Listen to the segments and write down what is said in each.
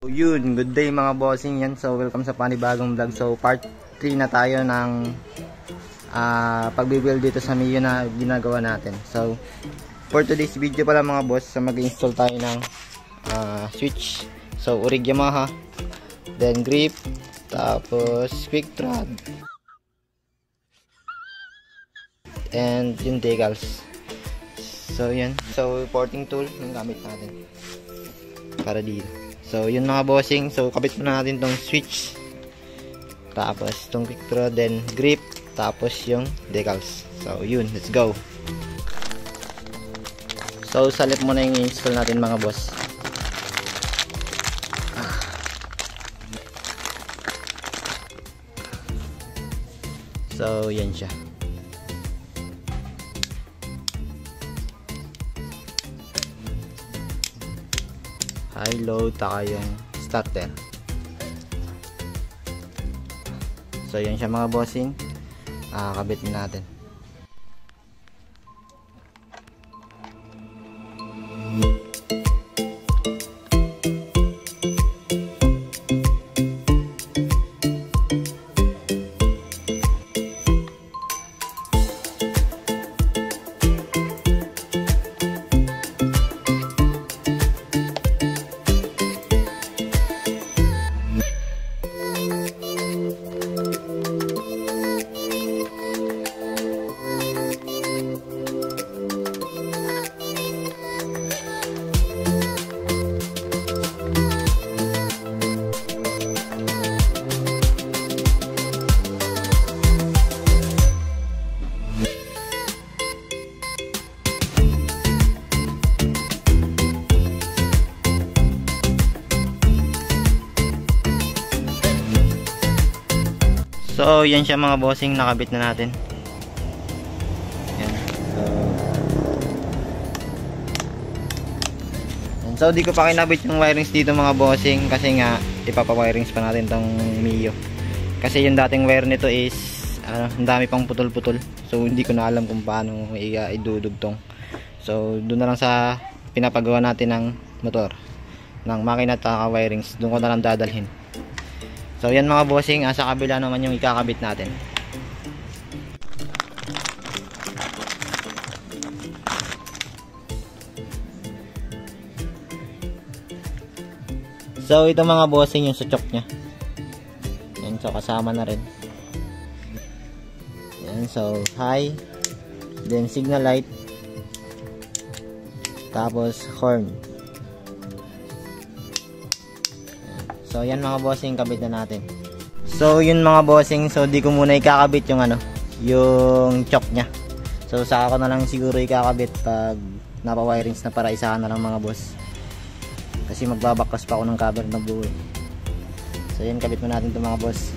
Yun, good day mga bossing yan. So welcome sa panibagong vlog. So part 3 na tayo ng pagbibuild dito sa Mio na ginagawa natin. So for today's video pala mga boss, so mag-install tayo ng switch. So Orig Yamaha, then grip, tapos quick rod, and yung decals. So yan, so porting tool yung gamit natin para dito. So yun mga bossing, so kabit muna natin tong switch, tapos tong quick rod, then grip, tapos yung decals. So yun, let's go. So salip muna yung install natin mga boss. So yan siya. High low taka yung starter. So yan siya mga bossing, kabit na natin. So yan siya mga bossing, nakabit na natin. Yan. So di ko pa kinabit yung wirings dito mga bossing, kasi nga ipapa-wirings pa natin tong Mio. Kasi yung dating wire nito is ang dami pang putol-putol. So hindi ko na alam kung paano idudugtong. So doon na lang sa pinapagawa natin ng motor, ng makina at wirings, doon ko na lang dadalhin. So yan mga bossing, sa kabila naman yung ikakabit natin. So ito mga bossing yung suchok nya. Yan, so kasama na rin. Yan, so high, then signal light, tapos horn. So yan mga bossing, kabit na natin. So yun mga bossing, so di ko muna ikakabit yung yung choke nya. So saka ko na lang siguro ikakabit pag napa-wirings na, para isahan na lang mga boss. Kasi magbabakas pa ako ng cover na buo. So yan, kabit mo natin 'to mga boss.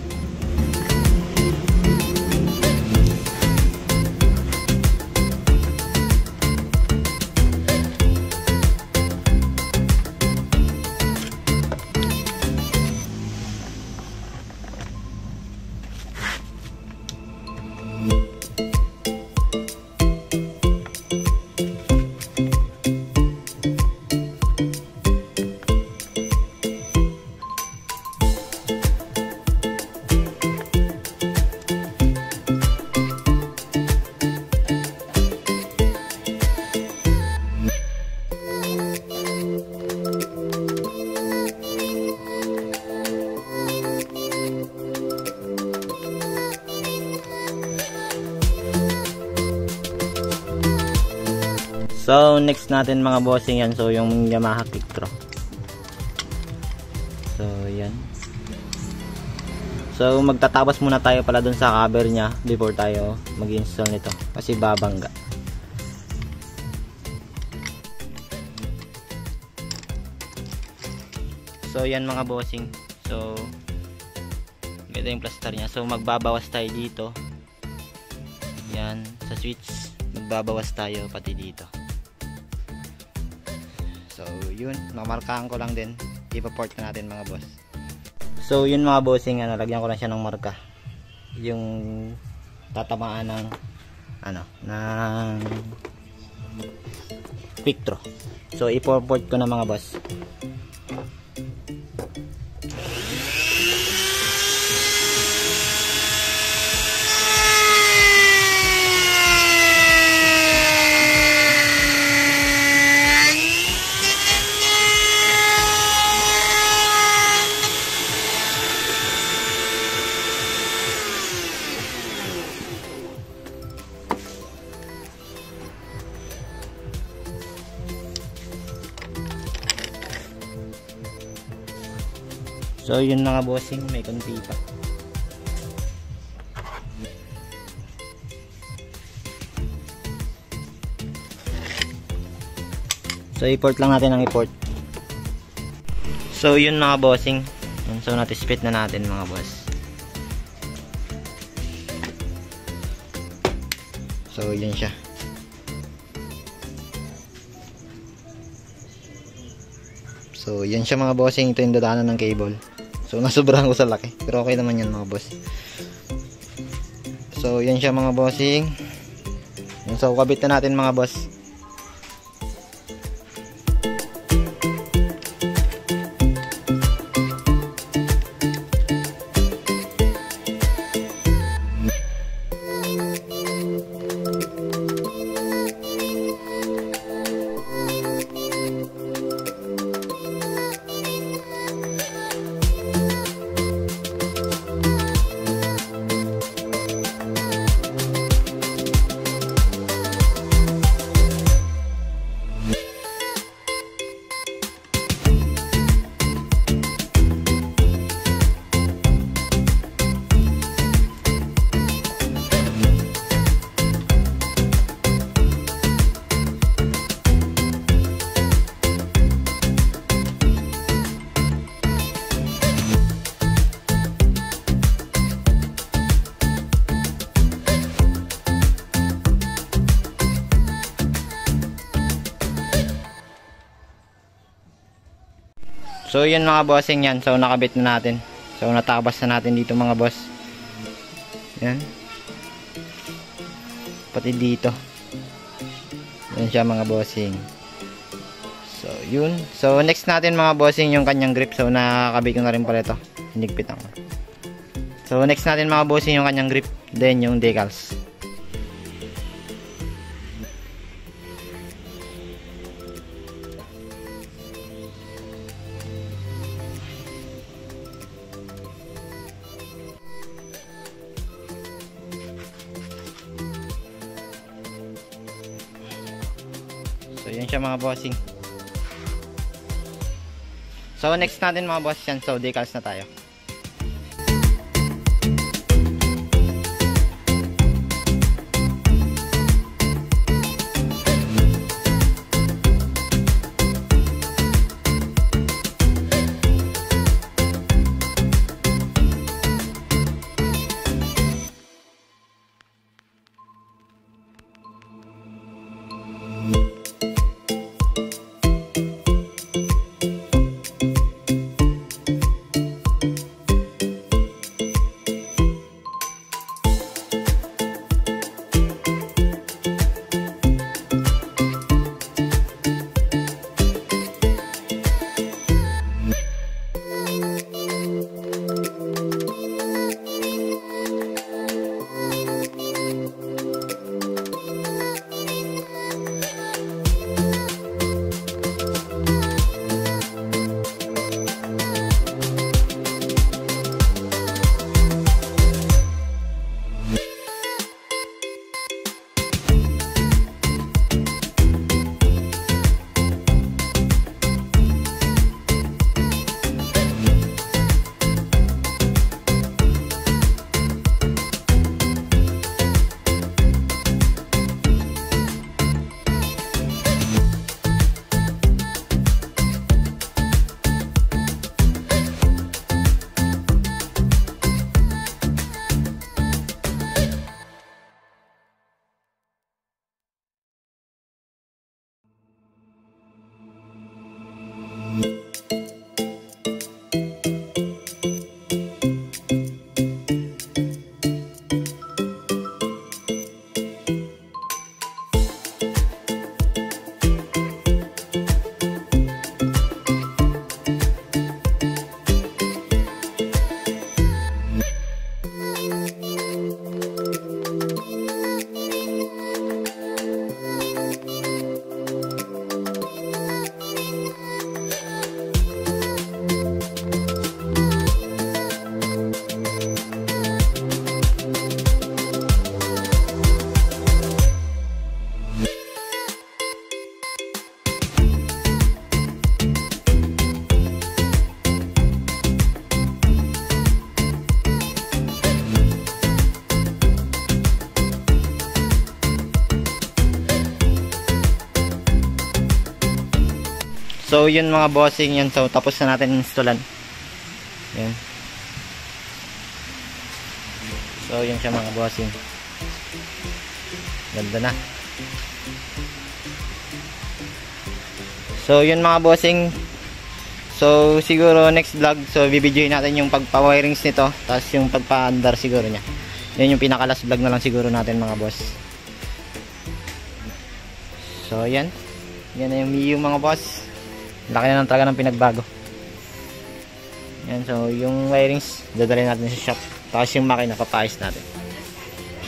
So next natin mga bossing yan, so yung Yamaha Pictro. So yan. So magtatapos muna tayo pala dun sa cover nya before tayo mag-install nito, kasi babangga. So yan mga bossing, so ganda yung plaster nya. So magbabawas tayo dito. Yan, sa switch magbabawas tayo pati dito. So yun, namarkahan ko lang din, ipaport na natin mga boss. So yun mga bossing, lagyan ko lang siya ng marka, yung tatamaan ng ng Pictro. So ipoport ko na mga boss. So yun mga bossing, may konti pa. So i-port lang natin ang i-port. So yun mga bossing. So natispit na natin mga boss. So yun siya. So yan siya mga bossing. Ito yung dadaanan ng cable. So nasobrahan ko sa laki. Pero okay naman yan mga boss. So yan siya mga bossing. So kabit na natin mga boss. So yun mga bossing yan. So nakabit na natin. So natabas na natin dito mga boss. Yan. Pati dito. Yan siya mga bossing. So yun. So next natin mga bossing yung kanyang grip. So nakakabit ko na rin pala ito. Hinigpitan ko. So next natin mga bossing yung kanyang grip. Then yung decals. So yun siya mga bossing. So next natin mga boss yan. So decals na tayo. So yun mga bossing yan. So tapos na natin installan. Yan. So yun siya mga bossing. Ganda na. So yun mga bossing. So siguro next vlog, so bibidyoin natin yung pagpa-wirings nito, tapos yung pagpa-andar siguro niya. Yan yung pinaka-last vlog na lang siguro natin mga boss. So yan. Yan na yung Mio mga boss. Laki na lang talaga ng pinagbago. Yan, so yung wirings dadalhin natin sa shop. Tapos yung makina papayos natin.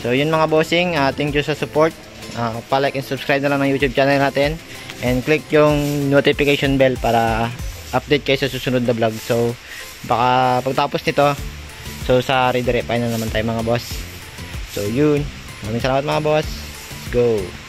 So yun mga bossing, thank you sa support. Pa-like and subscribe na lang ng YouTube channel natin. And click yung notification bell para update kayo sa susunod na vlog. So baka pagtapos nito, so sa redirect na naman tayo mga boss. So yun, maraming salamat mga boss. Let's go.